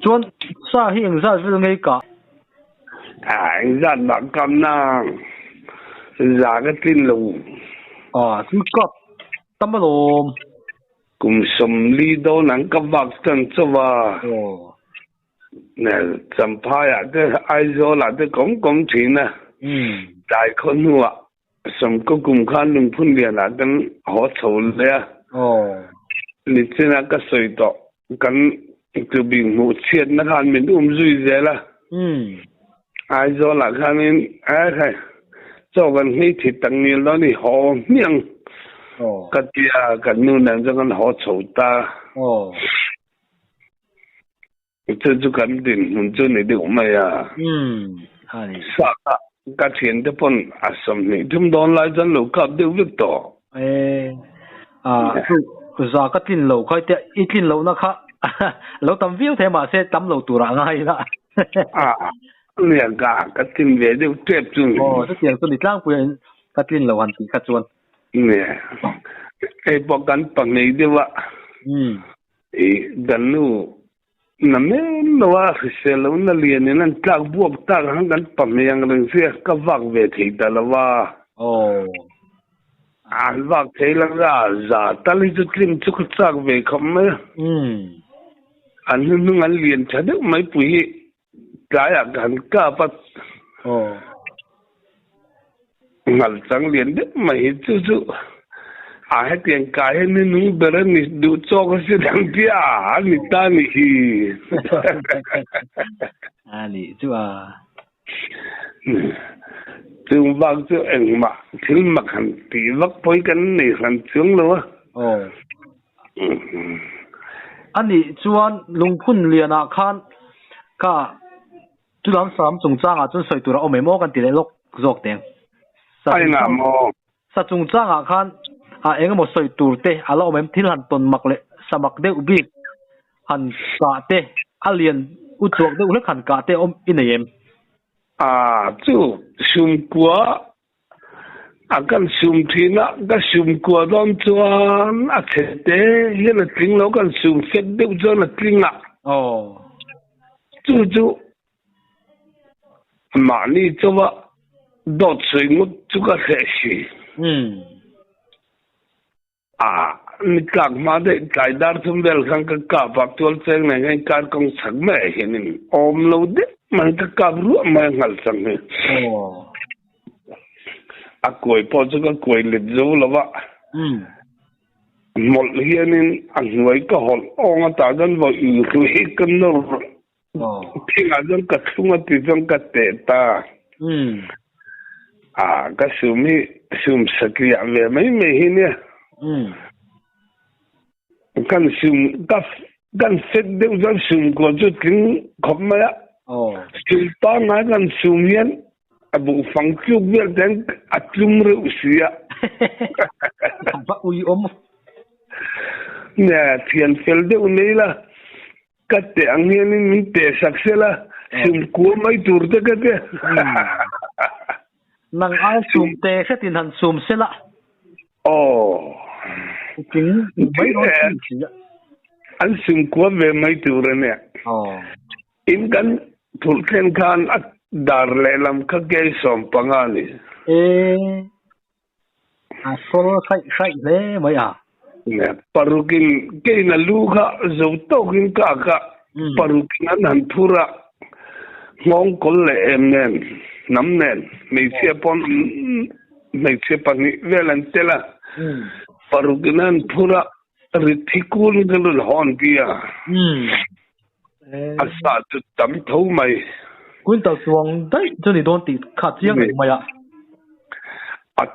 chuan sa hi eng zat vil ngei ka anh zat ba kam na za cái tin lo chu kap tamalom kum som li do nang ka vak tan chawa nè champa ya de ai zo la de kom chin na dai khon nuwa som ko kum khan lung phun lian la kan ho chou le ni chena ka soi to kan tu bi mu chiat na khan min zui ze la ai zo la khan in ai khai choกันให้ทิตังนี้แล้วนี่หอเมียงกัดยากันนู่นนั่นจะกันหอโฉตาจะกันดินมันจะนี่เดี๋ยวไม่สักกัดเห็นจะปนอาสมนี่ทุ่มโดนไล่จนลูกกับเดี๋ยววิกต่อจะกัดดินลูกค่อยเตะอีดินลูกนะคะเราทำวิวเทมาเสร็จทำลูกตัวอะไรละเนี่ยกัดดินเวเดี๋ยวเจ็บจุนจะเสียงส่วนที่ล่างเพื่อนกัดดินเราวันที่กัดจวนเนี่ยไอ้พวกกันปังนี่เดี๋ยวว่ากันนู่นั่นเองว่าเสร็จแล้วนั่นเรียนนี่นั่นจากบวกจากหันกันปังยังเรื่องเสียก็วักเวทีแต่ละว่าวักเทลังราจ่าตอนนี้จะกลิ้งจุกจากเวคำไหมอันนู้นอันเรียนฉันไม่ปุยกายกันก้าปัดงันจังเรียนเด็กไม่จู่ให้เตียงกายนี่นุ่งเบรนี่ดูโจก็เสียดังที่นี่ตานี่นี่จู่จึงวักจู่เอ็งมาถึงมาขันตีวักไปกันนี่ขันจึงเลยวะอันนี้จวนลุงพุ่นเรียนคันก็จุดนั้นสามจงจ้างจนใส่ตัวเราเอาไม่มอกันตีเลยลกจอกแดงใช่งามอสัจงจ้างคันเองก็หมดใส่ตัวเตะเราเอาไม่ทิ้งหันตนมักเลยสมัครเด็กอุบิหันกาเตะเรียนอุจจกเด็กอุเล็กหันกาเตะอินเอ็มจู่ชุมกัวกันชุมทีน่ะก็ชุมกัวตอนจวนเฉดเตะเห็นจริงแล้วกันชุมเสร็จเด็กจวนจริงจู่มานี่จะว่าดอดสวยงดจุกเสียชีนี่กลับมาได้ใจดาร์ทุ่มเดลขังก็กลับปักตัวเซ็งในการกองสังไม่เห็นนี่อมโลดเดมันก็กลับรู้ไม่หันสังเนี่ยกวยพอจะก็กวยเล็ดจูแล้ววะหมดเฮียนี่หวยก็หดตาดันว่าอยู่คุยกันโน่ที่งานจงกัดทุ่งที่จงกัดเตตาก็ซุมสกีอะไรไม่เห็นเนี่ยกันซุมกันเสร็จเดี๋ยวจะซุมก็จะถึงขบมาละซุมตอนนั้นกันซุมยันบุฟังคิวเบียดแดงอัดลุมเรือเสียบ้าอุยอมเนี่ยเทียนเฟลเดี๋ยวนี้ละกัดเตะอันนี้นี่เตะสักเสละซุมกัวไม่ตูร์เตะกันเตะนังเอาซุมเตะเสตินันซุมเสละจริงไม่รู้จริงอันซุมกัวเวไม่ตูร์เนี่ยอินกันทุกเส้นขานอัดดาร์เลลำข้าเกยสมปังอาลีโซโล่ใช่เลยไหมเนี่ยปารุกินเกยนัลูกะจูโตกินกากะปารุกินนันทุระงงคนเล่เน่นน้ำเน่นไม่เชื่อปนไม่เชื่อปนิเวลันเตละปารุกินนันทุระริทิคูลกันลุฮอนกียอาสาจุดจำเท่าไหมคุณตาสวงได้จนนี่โดนติดขัดเสียงไหม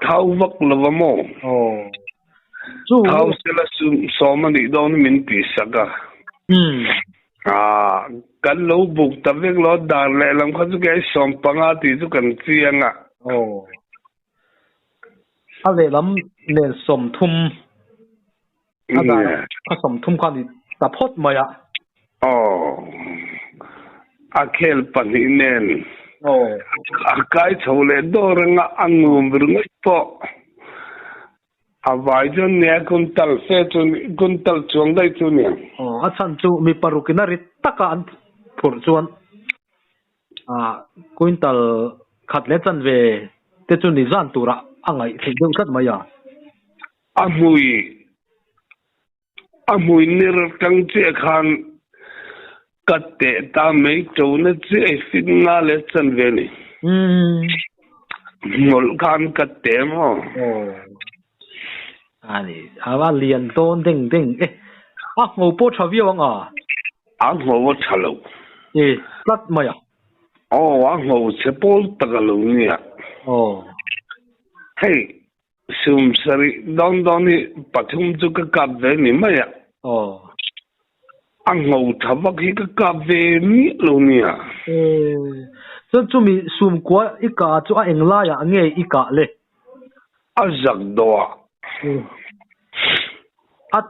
เท้าวักละวะโมเท้าเสละสอมันนี่โดนมินปีสักกันลูบุกตะเวกล้อดาร์เลยลำเขาจะแก่สมปังอาทิตย์กันเสียงอะไรลำเนี่ยสมทุมอะไรเขาสมทุมกันนี่ตะพดไหมเคลปันนี่เน่นกายชาวเลดอร์งะอังงูมรึงปอวายจนเนี่ยกุนตัลเซจุนกุนตัลจวงได้จุนเนี่ยอาจารย์จูมีปารุกินาริตตะกัน phur chuan quintal khat le chan ve te chu ni zan tura angai thei deu khat maya amui nir kang che khan katte ta mei to na che fin na le chan ve ni ngol khan katte mo ani awa lian ton ding ding ngo po thavia wanga ngo chalo plat maya ngo che pol tagalo ni hey sum sari don ni pathum chu ka kap ve ni maya ngo thavak hi ka kap ve ni lo ni chu mi sum kwa ika chu a engla ya nge ika le azak do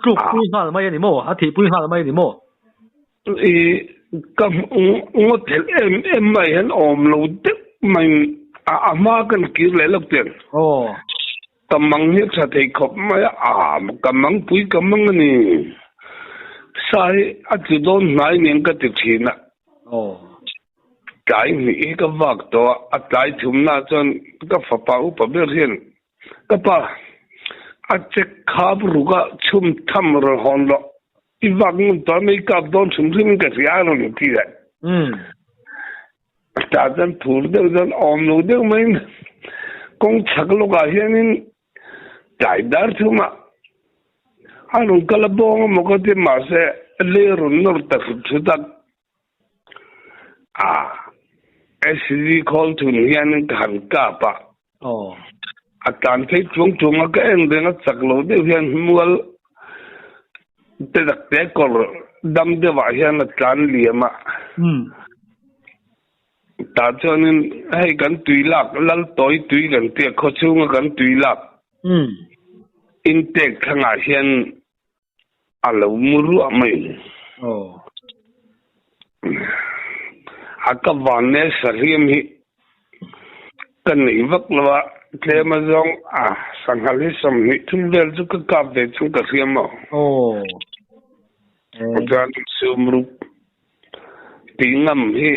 truk pui hal mai ni mo thi pui hal mai ni mo kam ngotel em mai han om lo de mai ama kan ki le lok ten kamang ni sa thei khop mai kamang pui kamang ni sai chu don nai nen ka ti thina kai ni ka wak to kai thum na chon ka fa pa u pa ber hian ka pa che khab ruga chum tham ro hon lo i wak mun to mai ka don chum chum ka ria ro ni ti da ta jan thur de jan om lo de mai kong chak lo ga hian kai dar thuma anung kala bong mo ko ti ma se le ro nor ta thu ta SC call to hian kan ka pa akan thei chung ka en de na chaklo de hian mual te dak te kor dam de wa hian na tlan liama ta chonin hai kan tuilak lal toi tui gan te kho chung kan tuilak in tek thanga hian alo muru amai akawane sariam hi kan nei vak lawa klema zong sanghali som ni thumdel chu ka kap de chu ka riam mo jan sumru tingam hi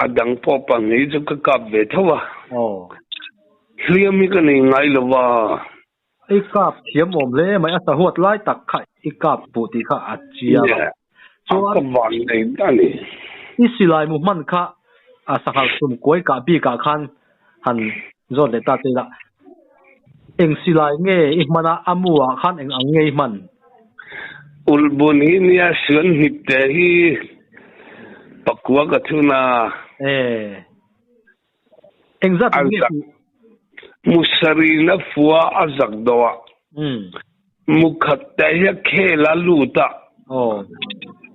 adang po pa ni chu ka kap de thawa riam mi ka nei ngai lawa ai kap thiam om le mai asa huat lai tak khai I kap pu ti kha achia so akawan nei dani isilai mu man kha asahal sum koi ka bi ka khan han zon le ta te la eng silai nge I mana amua khan eng angei man ulbun hi nia sun hip te hi pakwa ka thuna eng zat nge musari na fuwa azak doa mukhat te ya khela luta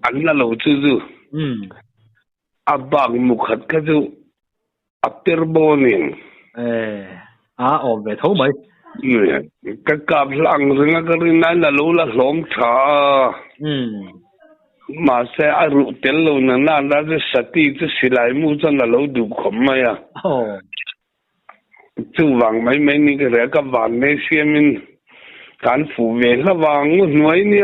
anna lo chu zu abang mukhat ka zu apter bonin om ve tho mai ka kap lang ringa ka rin na lo la hlom tha ma se aru tel lo na na sati chu silai mu chan la lo du khom ma ya chu wang mai ni ka re ka wan ne siamin kan fu ve la wang nuai ni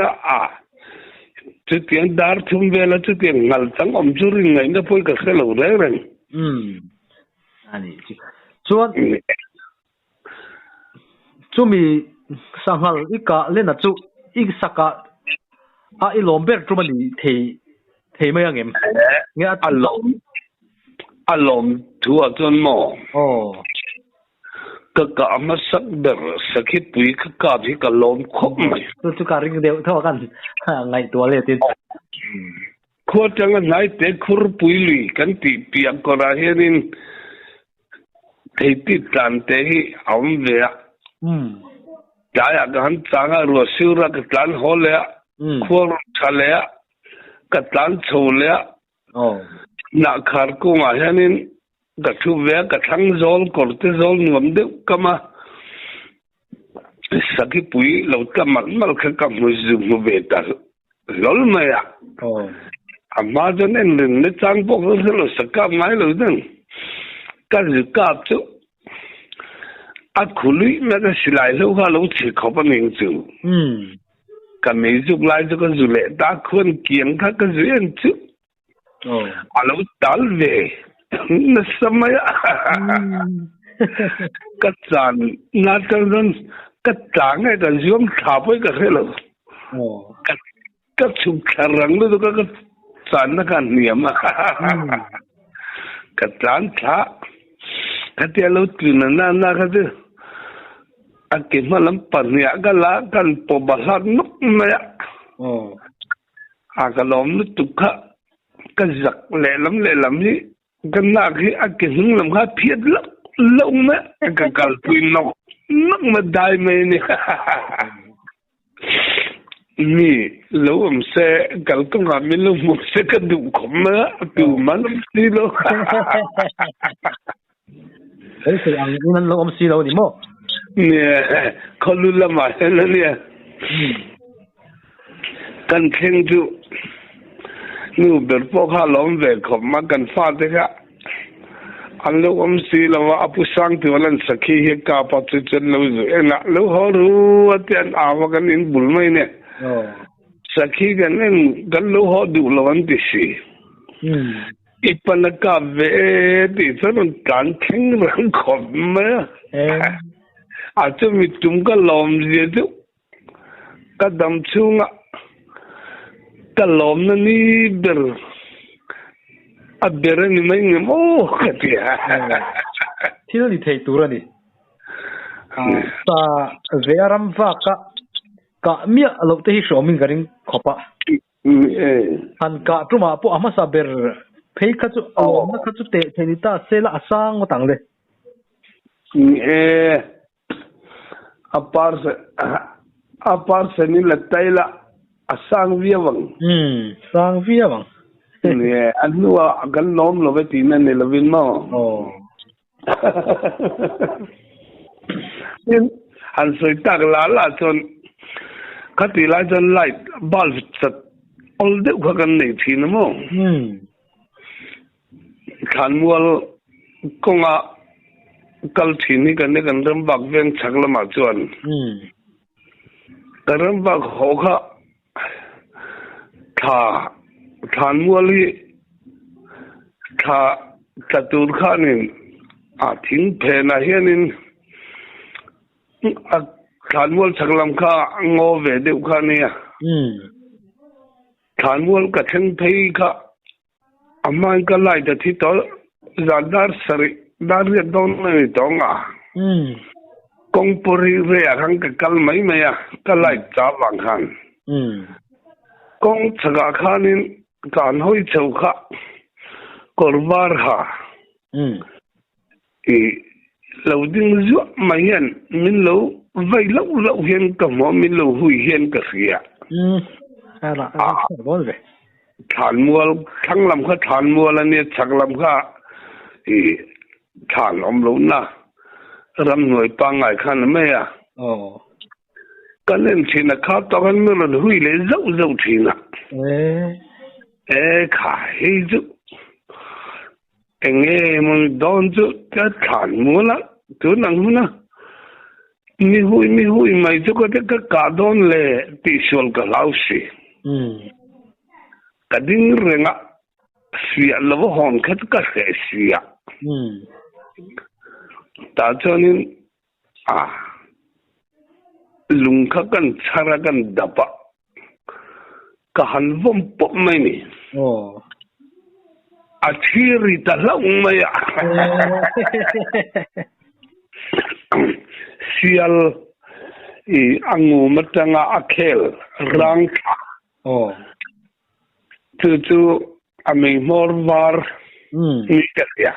chu tiang dar thum ve la chu tiang ngal chang om chu ring ngai na poi ka khelo re ren ani chuan chumi sanghal ika lena chu ik saka I lomber trumani thei mai angem nge alom thua chon mo ka ama sak ber sakhi pui ka bi ka lom khop mai chu ka ring deu tho kan ngai to le tin kho chang ngai te khur pui lui kan ti piak ko ra herin thei ti tan te hi om ve ya gan changa ro siura ka plan hole khor chale ka tan chole na khar ko ma henin ka thu ve ka thang zol korte zol ngam de kama sakhi pui lo ka mal kha ka mu zu mu ve ta lol ma ya amma jon en ne chang po lo sakka mai lo den ka zu ka chu khului me ka silai lo ga lo chi kho pa ning chu ka me zu lai chu ka zu le ta khon kieng kha ka zu en chu alo tal ve na samaya ka chan na tan ka tang ai ka zoom tha poi ka hello ka chuk tharang lu ka chan na kan niam ka chan tha ka ti alo tin na ka de akin malam panya ka la kan po balat nuk maya akalom nu tukha ka zak le lam ni kan na ki akin lam ha phiet lâu mà cái cào tui nó mà đai mày nè nè lâu ông xe cào công làm mình lâu một xe cái đủ khom mà đủ mà lắm xí lâu cái sự ăn nên lâu ông xí lâu đi mò nè con luôn làm mà thế nè cần khen chú nu bật phố khá lắm về khom mà cần pha thế cả anh lâu ông xí lâu à pu sang thì anh sakhi he ka pa chu chen lâu rồi anh lâu ho ru atian awa kan in bul mai nè sakhi kan en kan lâu ho du lâu anh tisi ipan ka ve ti son kan thing rang khom ma a chu mi tum ka lom je chu ka dam chunga ka lom na ni ber à bây giờ ni mấy người mô cái gì à thì nó đi thấy tu rồi đi ta về làm vác cả miệng lâu tới số mình cái khó pa han cả chúng mà po ama saber thấy cái chỗ nó cái chỗ tệ thì ta sẽ là sang một tầng đấy apar se ni latai la sang vía vang sang vía vang nè anh nuôi gần nôm lo vậy thì nên là viên mò nên anh soi tắc lá chọn cái tí lá chọn lại bao chặt all đấy qua cái này thì nó mò khán mua công à cái thì này cái này cái râm bạc viên chắc là mà chọn cái râm bạc khó khăn thà thàn mua li thà tur khanin a thing phe na hianin a thàn mua chaklam kha ngo ve deuh khania thàn mua ka theng thei kha amai ka lai da thi to zadar sari dar re don nei tonga kong pori re ang ka kal mai maya ka lai cha wang khan kong chaga khanin kan hoi chau kha korbar ha lâu ding zu mai hian min lo vai lâu hian ka mo min lo hui hian ka khia ala bol ve than mual thang lam kha than mual ani chak lam kha than om lo na ram noi pa ngai khan me ya kan len thina kha to kan mi lo hui le zau thina khá hay chứ nghe mình đón chứ cái thản mua lắm thứ năng mua na mi hui mày chứ có cái cả đón lệ tỷ số cái lão sĩ cái đinh rừng á xịa là vô hòn cái hệ xịa ta cho nên lùng khắc cần chara cần đập ka han vom pop mai ni a thiri ta lau mai sial angu matanga akhel rang tu ame mor var ni ya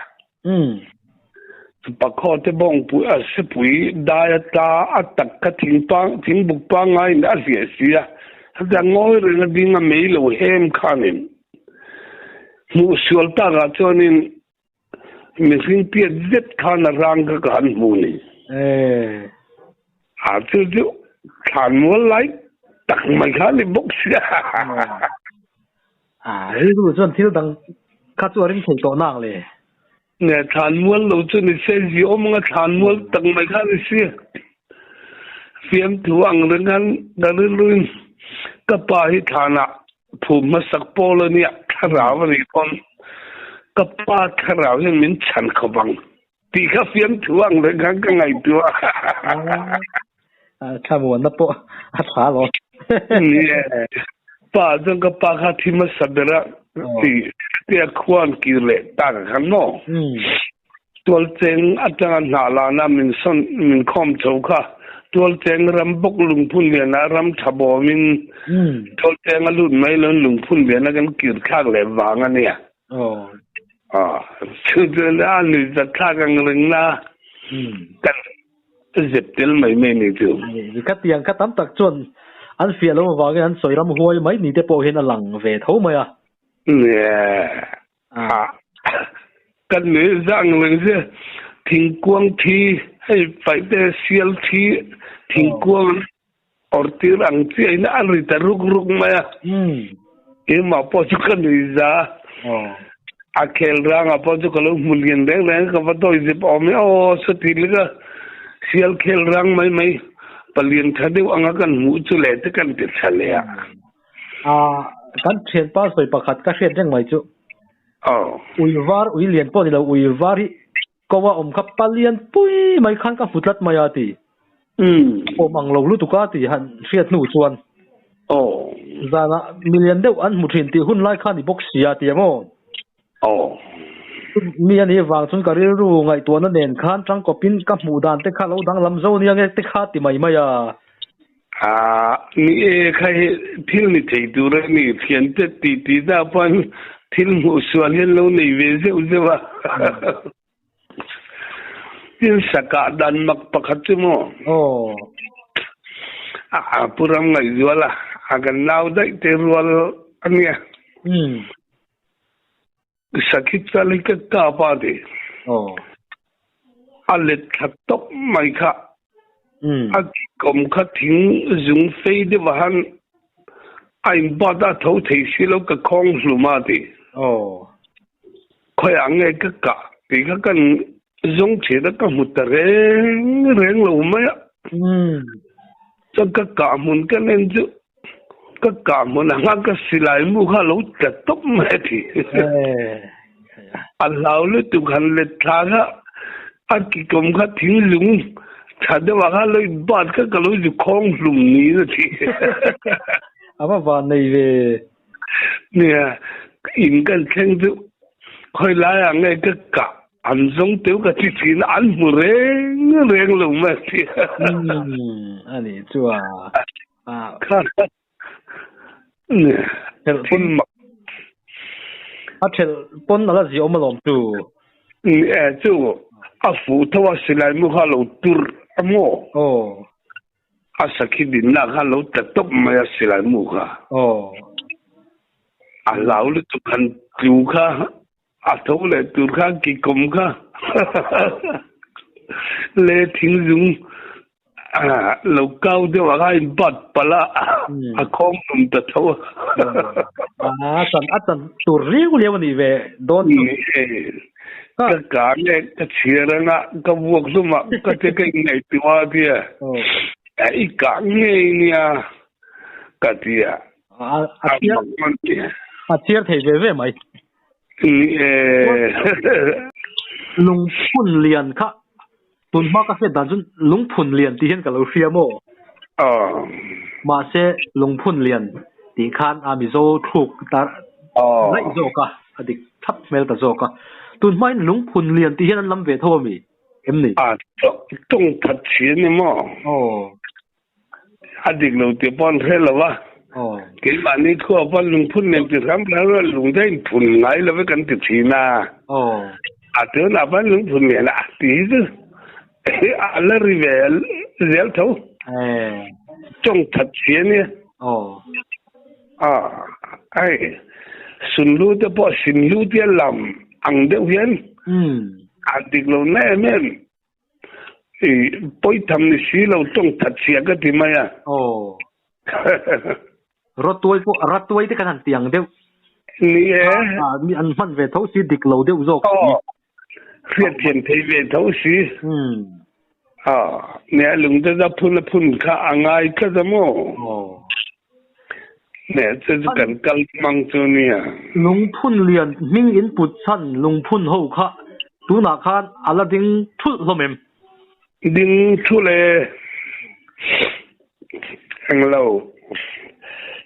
pa kho te bong pu a se pui da ta atak ka thing buk pa ngai na sia ta ngồi rồi nó đi ngắm mấy lầu hem khanin mu sualta ga chonin mình xin tiết rất khan rang ka kan mu ni chu khan mu lai tak mai khan ni box hey du chon thil dang kha chu rin thei to nang le nè khan mu lo chu ni se ji om nga khan mu tak mai khan ni si fiam thuang ren han da lu cái pa hi thana phù mà sắc bò lên nhỉ khá rào vậy con cấp ba khá rào hiện mình chăn khó bằng thì các phiên thuang lên cái ngày tua khá muốn nó bộ thả rồi ba trong cấp ba khá thì mà sắc ra thì cái quan kỳ lệ ta khăn nó tuol cheng atang na la na min son min khom chokha tuol cheng ram bok lung phun le na ram thabo min tuol cheng alun mai lon lung phun le na kan kir khak le wang ania chu de la ni za khak ang ring na kan zep tel mai me ni tu ka tiang ka tam tak chon an fia lo wa an soi ram huai mai ni te po hen alang ve tho mai kan ne zang leng se thing quang thi hay phải de sial thi thing quang ortir ang chi ina an ri ta ruk maya ma po chu kan ni za akel rang apo chu kalo mulien deng ka va doi zip om o so ti le sial khel rang mai palien thadeu anga kan mu chu le te kan ti chale kan chen pa soi pakhat ka hriat reng mai chu uivar uilian po ni lo uivar hi kowa kha palian pui mai khan ka futlat maya ti ang lo lu tu ka ti han hriat nu chuan zana million deuh an muthin ti hun lai khan ni box sia ti mo mi ani wang chun ka ru ngai to na nen khan tang ko pin ka mu dan te kha lo dang lam zo ni ange te kha ti mai maya ni e khai thil ni thei du ra ni thian te ti da pan thil mu sualian lo nei ve ze uzewa tin saka dan mak pakhat mo puram ngai zuala agan nau dai te rual ania sakit kali ka pa de alet khatok mai kha kom kha thing zung fei de wahan ai ba da tho thei silo ka khong hluma de khoi ange ka ti ka kan zung che da ka reng lo ma cho ka mun ka nen ju ka mun nga ka silai mu kha lo ta top ma thi allau le tu khan le tha ga aki kom kha thing lung chade wa kha lo bat ka lo ju khong hlum ni na thi aba va nei ve nia in kan theng ju khoi la ya ngai ka an zong teu ka chi chi na an mu reng lo ma thi ani chua kha nia pun thel pon ala ji omalom tu chu a fu thawa silai mu kha lo tur amo asaki din na kha lo ta top ma silai mu kha a lao le tu kan tu kha a tho le tu kha ki kom kha le thing dung lo cao de wa ga bat pala a khom tum ta tho san tu ri gu le ni ve don ka ne ka chira na ka buok suma ka te ka ngai tiwa dia ai ka ngai nia ka dia a chiar thei ve mai lung phun lian kha tun ma ka se dan jun lung phun lian ti hen ka lo hria mo ma se lung phun lian ti khan ami zo thuk ta lai zo ka adik thap mel ta zo ka tun mai lung phun lian ti hen lam ve tho mi em ni tong that chi ni mo adik lo ti pon the la wa cái bạn ấy thua bao lùng phun nem từ khám phá rồi lùng thấy phun ngay là với cần từ chi na từ nào bao lùng phun này là tí chứ là rivel réo thấu trong thật chuyện nhé ai xuân lưu để bỏ xin lưu để làm ăn để huyên đi lâu nay men thì bôi thầm thì xí lâu trong thật chuyện cái gì mà ya ratuai te kan tiang deu ni mi an man ve tho si dik lo deu zo phiền phiền thấy về thấu xí nè lùng ta phun kha angai ka zamo nè chứ cần cần mang cho nè lung phun liền minh in bút chân lung phun hậu khá tu nà khan ala ding thu lo mem ding thu le ang lâu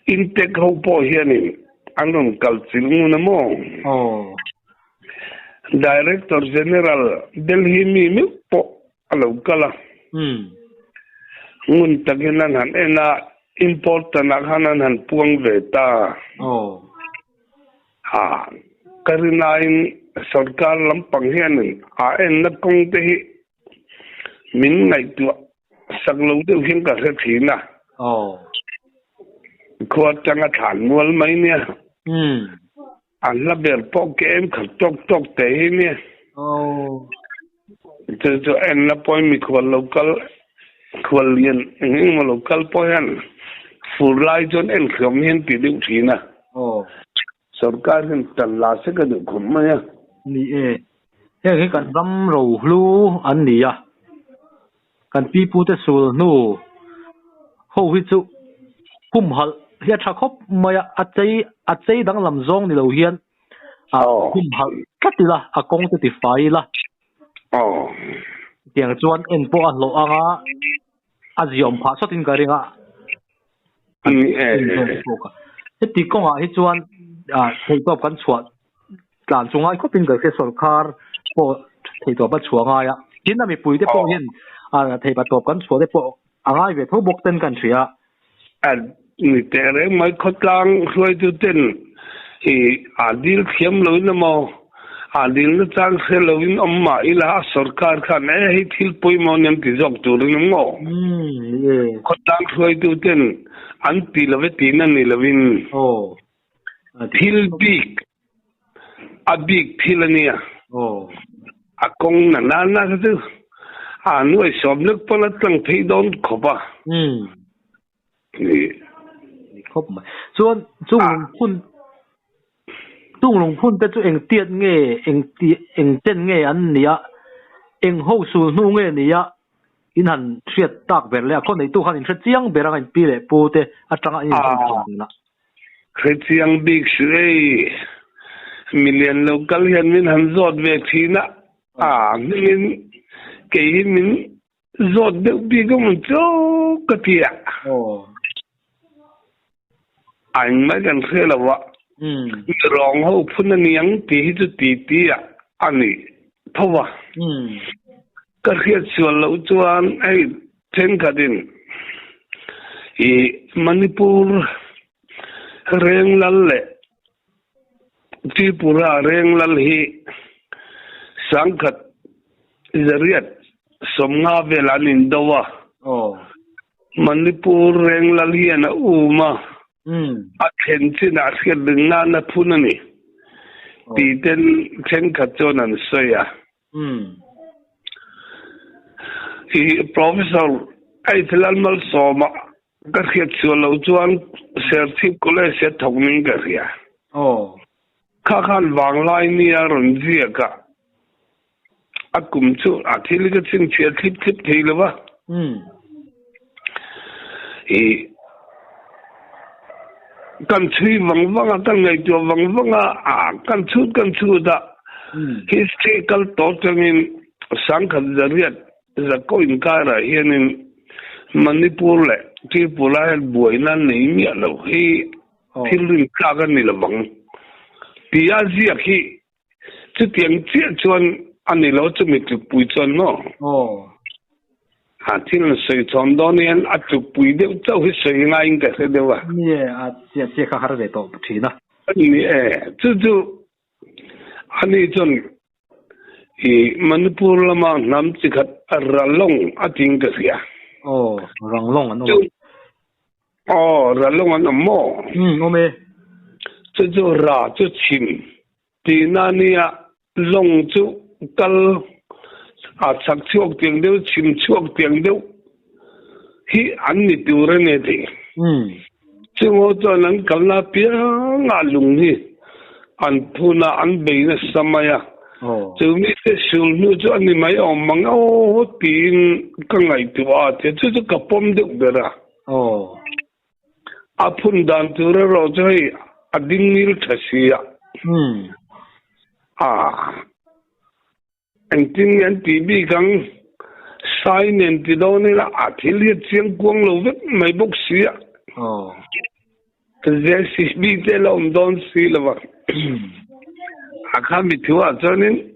in tek hậu po hiền ni anh đồng cầu xin ngu mo Director General Delhi mi po alo kala ngun taginan han ena important akhanan han puang ve ta ha karinain sarkar lampang hian a en na kong te hi min ngai tu saklo de hin ka se thina ko changa than mual mai ne an la ber po ke em khak tok te hi ne就en na point mi ko local kwalien ngin mo local point fulai jon en khom hen ti du thina sarkar hin talla se ka du khum ma ya ni he kan ram ro hlu an ni ya kan pi pu te sul nu ho hi chu kum hal hia tha khop maya achei dang lam zong ni lo hian kum hal katila akong te ti fai la tiang chuan en po an lo anga aziom pha sotin karinga ti konga hi chuan thei top kan chuat tlan chungai ko pin ga se sarkar po thei top ba chuanga ya tin na mi pui te po hin thei ba top kan chuat te po angai ve tho bok ten kan thria ni te re mai khotlang hloi tu ten hi adil khiam lo na mo adil na chang se lo in amma ila sarkar khan hi thil pui mo nem ti jok tu ring mo khotlang hloi tu ten an ti love ti na ni lovin thil big a big thilania akong na tu nuôi xóm nước bao nhiêu tầng thấy đón khó ba khó mà chuan chung lùng phun te chu eng tiat nge eng ten nge an nia eng ho su nu nge nia in han thiat tak ber le ko nei tu khan in thra chiang berang in pi le pu te atanga in na chiang big sui million local hian min han zot ve thina min cái mình dọn được đi có một chỗ cái tiệt anh mới cần thấy là vậy rong hậu phun anh yang tí anh ấy thâu à cái khi xuân lâu chuan ấy trên cái din Manipur reng lal lệ Tripura reng lal hi sangkat zariat somnga velanin dawa Manipur reng lalian uma attention asked na punani titen chen kachonan soya professor aitlal mal soma karhiat chulo chuan serthi college se thongning karia khakan wanglai ni ronjia ka akum chu athil ka chin chia clip theilawa kan chui wangwanga kan ngai to wangwanga kan chu da historical totemin sangkhat zariat za ko inkara hianin Manipur le Tripura hel boina nei mi lo hi thilin ka ga ni lawang pia zia khi chu tiang chia chuan ani lo chu mi tu pui chuan no thil soi chon don yan atu pui de chau hi soi ngai in ka se dewa ni chia kha har ve to thina ni chu ani chon Manipur lama nam chi khat ralong ating ka sia ranglong an ralong an mo ome chu ra chu chin ti na nia long chu kal chak chuak tiang deuh chim chuak tiang deuh hi an ni tur ne thi chungo chuan an kalna pia nga lung hi an phuna an beina samaya chumi te sul nu chu ani mai mang tin ka ngai tu a te chu ka pom deuh bera phun đàn tu rồi chơi đinh mil thật xì anh tin anh TV căng sai nên thì đâu này là thì liệt tiếng quăng lâu vết mấy bốc xì cái gì bị thế là đón xì là vậy khám bị thiếu cho nên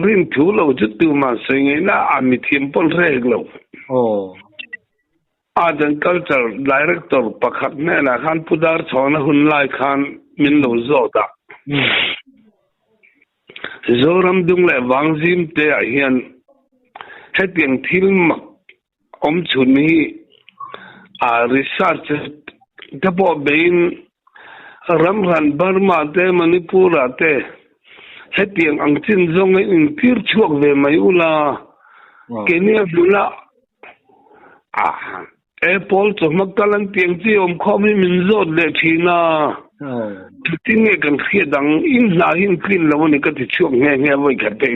riêng thiếu lâu chút từ mà suy nghĩ là bị thiêm bol rẻ lâu dân culture director pakhat ne la khan pudar chona hun lai khan min lo zo ta zoram dung le wangjim te a hian he tiang thil mak om chuni research te po bein ramran Burma te Manipur te he tiang ang chin zong in tir chuak ve mai ula Kenya bula Apple cho magkalang tiang chi khomi min zot le thina tin nge kan khia dang in na hin clean lo ni ka ti chuak nge voi ka te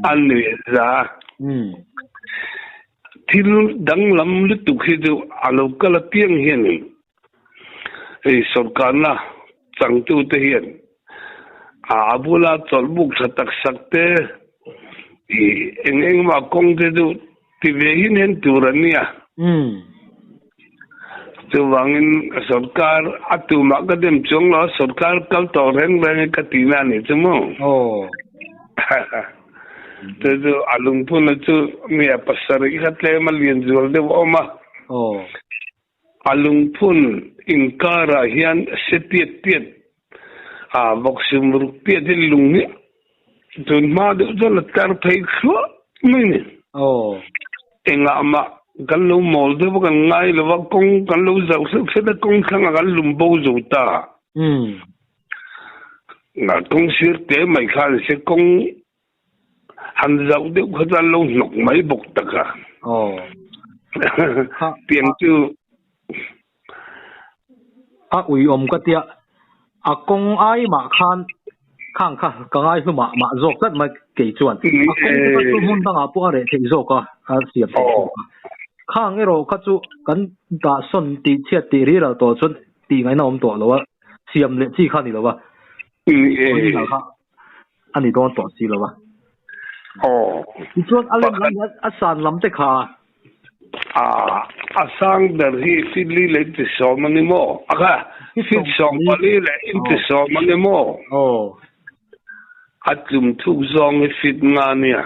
an ni za til dang lam lu tu khi du alo kala tiang hian ei sarkar na chang tu te hian abula chol buk thatak sakte eng ma kong te du thì về hình hiện tượng rồi nè, từ vangin sarkar atu mak kadem chong lo sarkar kal to reng reng katina ni chmo, từ alung pun itu ni apa sari katle malien jual de oma, alung pun inkara hian setiet voksum rupiah di lung ni, tuan ma de jual tar pay khlo ni. Enga ma kan lo mol de kan ngai lo wa kong kan lo zau se de kong khang kan lum bo zo ta na kong sir te mai khan se kong han zau de ko ta lo nok mai bok ta ka tiang tu ui ka tia kong ai ma khan khang kha ka ngai su ma zok tat ma ke chuan kong mun dang a pu re thei zo ka siam khang ero ka chu kan da son ti che ti ri ra to chun ti ngai na om to lo wa siam le chi kha ni lo wa ani don to si lo wa chuan alam lam asan lam te kha asang dar hi sidli le ti so mani mo aka fit song pali le in ti so mani mo atlum thuk zong hi fit nga nia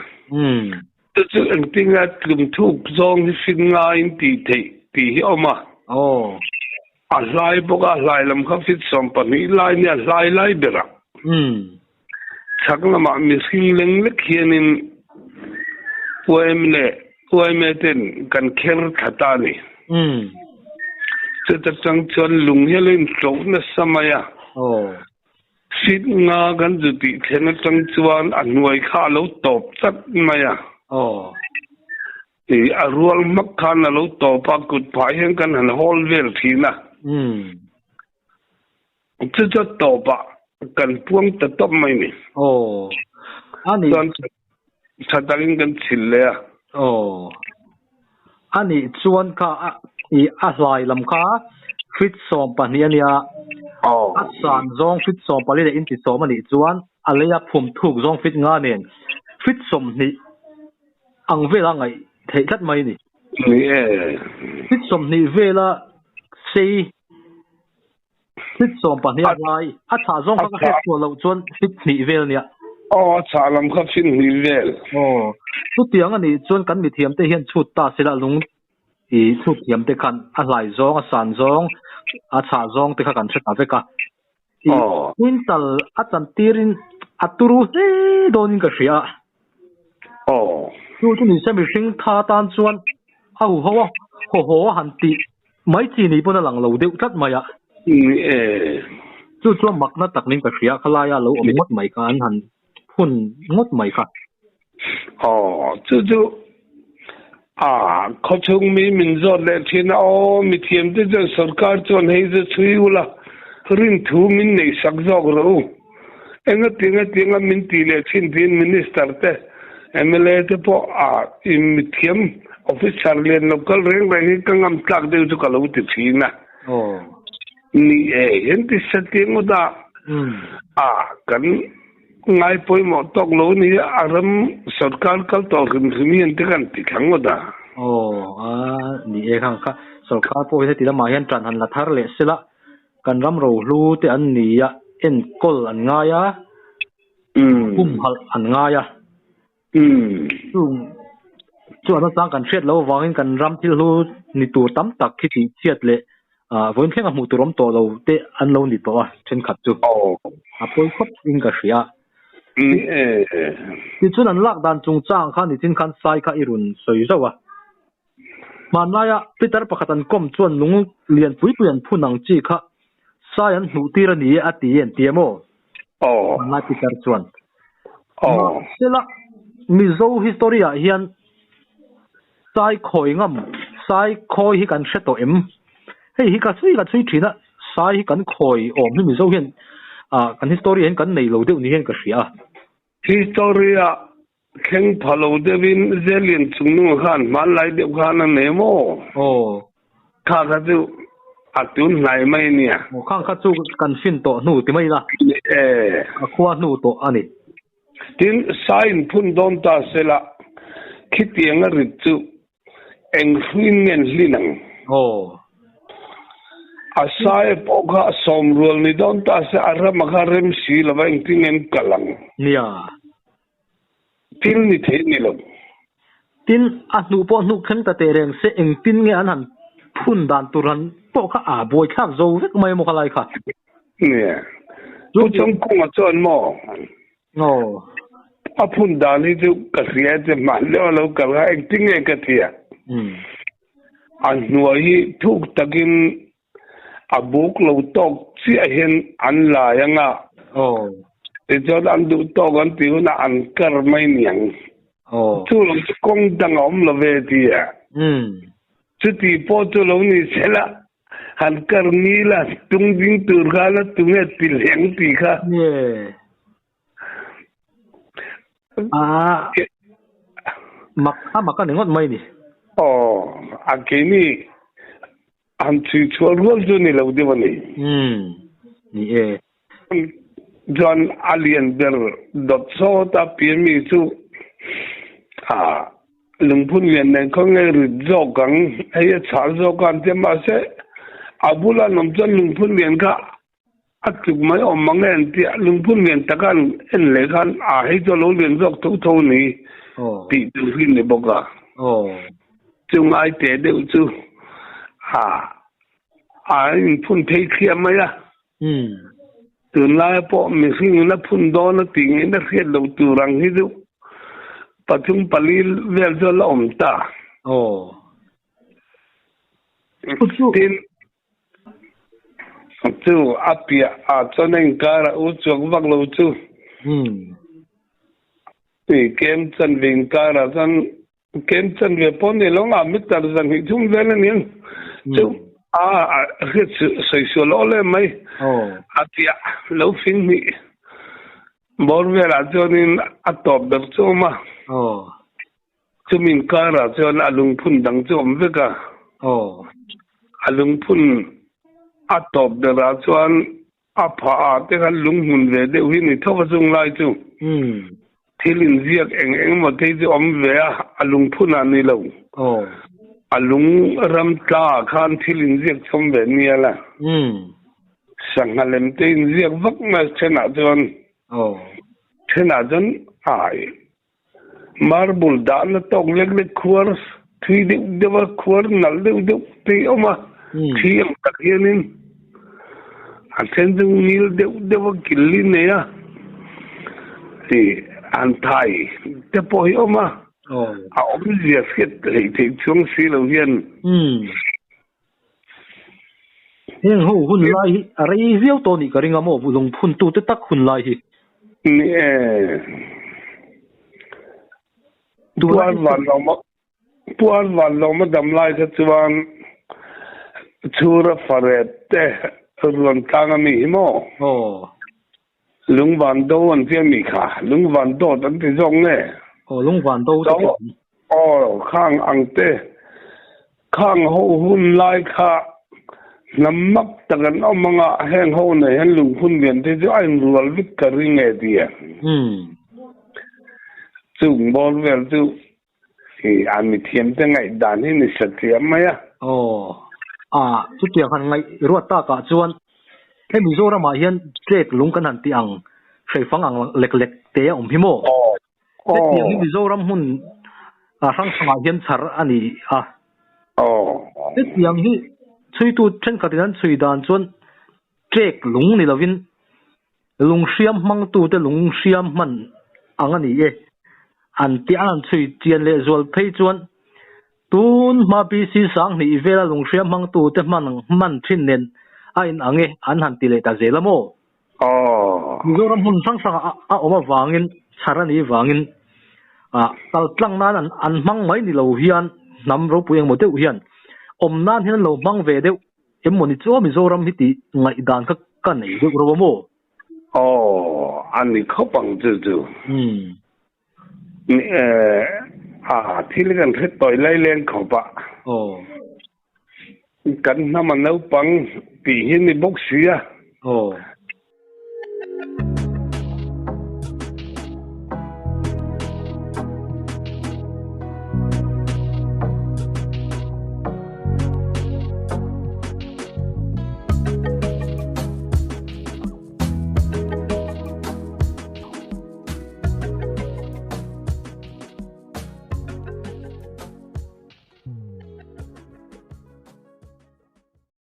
tu chu ang tinga atlum thuk zong hi fit nga in ti thei ti hi oma alai boka lai lam kha fit som pani lai nia lai bera chakla ma misking leng le khianin poem ten kan kher thata ni chu chang chon lung helin tlok na samaya sit nga gan juti thena chang chuan anwai kha lo top chat maya arual mak khan lo topa kut phai hen kan han hol vel thina chu topa kan puang ta top mai ni ani chadalin kan chille ani chuan ka ahlai lam kha fit som pahnia asan zong fit som pali le inti som ani chuan aleya phum thuk zong fit nga nen fit som ni ang vela ngai thei khat mai ni fit som ni vela sei fit som pahnia lai tha zong ka he ko lo chuan fit ni vel nia cha lam kha fit ni vel tu tiang ani chuan kan mi thiam te hian chut ta sila lung thu thiam te khan ahlai zong asan zong cha zong te kha kan theta veka quintal chan tirin aturu he don ka ria tu ni sami sing tha tan chuan ho han ti mai chi ni puna lang lo deuh tat maya chu mak na tak ning ka ria khala ya lo ngot mai ka an han phun ngot mai ka chu khó chung mình dọn lại thiên mình thiêm tới giờ sarkar chọn hay giờ chui ula rin thu mình này sắc dọc rồi em tiếng mình tỷ lệ thiên minister te MLA te po mình thiêm officer liền local reng reng ka ngam tlak deu chu ka lo ti thina ni hiện ti setting da kan ngai poi mo tok lo ni aram sarkar kal to khimi ente kan ti khang da ni khang kha sarkar po he ti la ma hian tran han la thar le sela kan ram ro lu te an ni ya en kol an nga ya hal an nga ya chu an sang kan thret lo wangin kan ram thil lu ni tur tam tak khi ti chiat le voin thlenga mu turom to lo te an lo ni to a then khat chu poi khop in ka hria ti chun an lak dan chung chang khan ni tin khan sai kha irun soi zawa manaya peter pakhatan kom chuan lung lian pui puan phunang chi kha sai an hnu tir ani ati en tiamo na peter chuan sela mizo historia hian sai khoi ngam sai khoi hi kan hreto em hei hi ka sui thina sai hi kan khoi om hi mizo hian kan historia hian kan nei lo deuh ni hian ka hria historia kheng phalo devin zelin chungnu khan man lai deuh khan ne mo kha ka chu atun nai mai nia khang kha chu kan fin to hnu ti mai la khwa hnu to ani tin sign phun don ta sela khitianga rit chu eng hringen hlinang asai pokha somrul ni don ta se ara makharem si lawa engtingen kalang nia tin ni the ni lo tin a hnu po hnu khen ta te reng se eng tin nge an han phun dan turan pokha a boy khak zo vek mai mo khalai kha nia lu chong kong a chon mo a phun dan ni chu ka ria che ma lo ka ga engting nge ka thia an nuai thuk takin abuk lo tok chi a hen an la yanga te jod an du to gan ti na an kar mai niang chu lo kong dang om lo ve ti chu ti po chu lo ni sela han kar ni la tung ding tur ga la tung et ti leng ti kha maka nengot mai ni akini an chi chol gol jo ni lo de bani ni John Alien der dot so ta pmi chu lungphun yen nen khong nge ri jo gang ai cha jo kan te ma se abula nom jan lungphun yen ka atuk mai om mangen ti lungphun yen takan en le kan he jo lo len jok tho ni ti tu hin ne boka chung ai te de chu ai phun thei khia mai từ nay po mình khi nó phun đó nó tiếng nó khiết đầu từ rằng ví dụ và chúng pali về cho là ổn ta tin chú apia cho nên cả là u chuộc vác lâu chú thì kem chân bình cả là chân kem chân về po này nó làm mít tao rằng thì chúng về là niên chú cái sự sửa lỗi lên mấy apia lâu phim mi bor về là cho nên atop được cho mà cho mình cả là cho là lung phun đằng cho ông với cả lung phun atop được là cho apa thế cái lung hun về để huy này thâu dung lại chú thì linh diệt anh mà thấy cho ông về lung phun anh đi lâu lung ram ta khan thì linh diệt trong về nia là sang halem tin diệt vắc mà thế nào cho thế nào chân ai marble đã nó tông lên lên khuar thì được được khuar nal được thì ông mà thì ông tắc hiền nín anh xem dung nhiều được kili này à thì anh thay để bồi ông mà ông diệt hết thì chúng xí lâu hiền hiền hậu hun lai ở đây viêu to nị cái ngắm ở vùng lùng phun tu tất tắc hun lai hi tuan van lo ma dam lai sa chuan chura faret te ron tanga mi mo lung van do an fiam mi kha lung van do tan ti zong ne lung van do ข้างอังเต้ข้างหูหุ่นลายค่ะน้ำมักตะกันเอามังอ่ะแห้งหูเนี่ยฮันลุงหุ่นเดียนที่จะไอ้รัววิกฤตไงดีอ่ะจุ่มบอลเวลจุอันมีเทียมจะไงด่านที่นี่สักเทียมไหมอ่ะจุดเดียวกันไงรัวตากะจวนให้มิโซรามาเฮียนเจ๊กลุงกันหันตีอังใช้ฟังอังเล็กๆเตะอมพิโมแต่เดียวมิโซรามหุ่นสังสมาเฮียนสารอันนี้แต่เดียวนี้ช่วยตัวเช่นกันนั้นช่วยด่านจวนเจ๊กลุงนี่ละวินลุงเสียมมังตัวแต่ลุงเสียมมันอังอันนี้อันที่อันช่วยเจียนเลจวลเพย์จวนตูนมาปีสีสังนี่เวลาลุงเสียมมังตัวแต่มันทิ้นเน้นอันอังอันหันตีเลยตาเจละโมมิโซรามหุ่นสังสารออกมาวางินสารนี่วางินตลตั้งนั้นอันมังไม่นี่เราเฮียนนำรูปยังหมดเดียวเฮียนนั้นเห็นเรามังเวเดียวเอ็มมันนี่จ้ามิโซรามฮิตไงด่านกันไหนเรื่องรู้โมอันนี้เขาปังจู่นี่ที่เรื่องที่ต่อยไล่เลี้ยงเขาปะกันน้ำมันเอาปังปีหินนี่บกเสีย